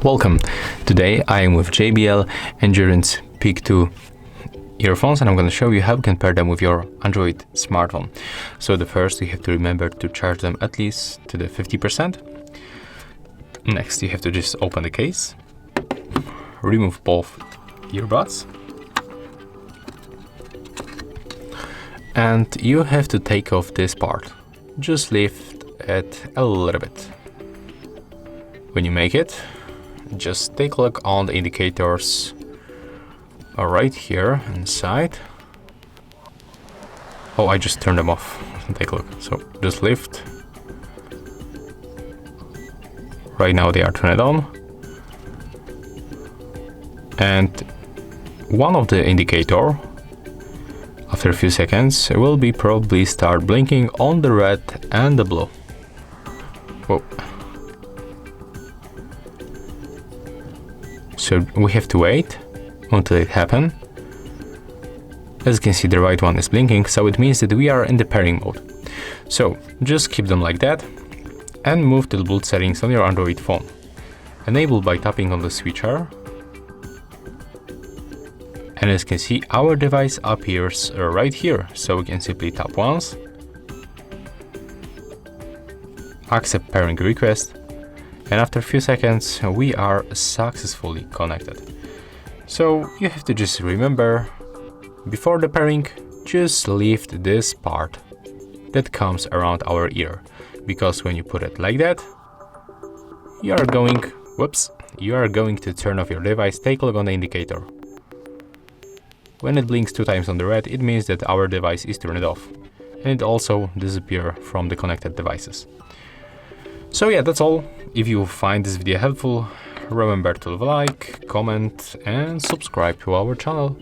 Welcome. Today I am with JBL Endurance Peak II earphones, and I'm going to show you how you can pair them with your Android smartphone. So the first, you have to remember to charge them at least to the 50%. Next, you have to just open the case, remove both earbuds, and you have to take off this part. Just lift it a little bit. When you make it, just take a look on the indicators right here inside. Oh, I just turned them off. Take a look. So just lift. Right now they are turned on. And one of the indicator, after a few seconds, will be probably start blinking on the red and the blue. Whoa. So we have to wait until it happens. As you can see, the right one is blinking, so it means that we are in the pairing mode. So just keep them like that and move to the Bluetooth settings on your Android phone. Enable by tapping on the switcher. And as you can see, our device appears right here. So we can simply tap once, accept pairing request, and after a few seconds we are successfully connected. So you have to just remember, before the pairing, just lift this part that comes around our ear, because when you put it like that, you are going to turn off your device. Take a look on the indicator. When it blinks 2 times on the red, it means that our device is turned off, and it also disappears from the connected devices. So yeah, that's all. If you find this video helpful, remember to leave a like, comment and subscribe to our channel.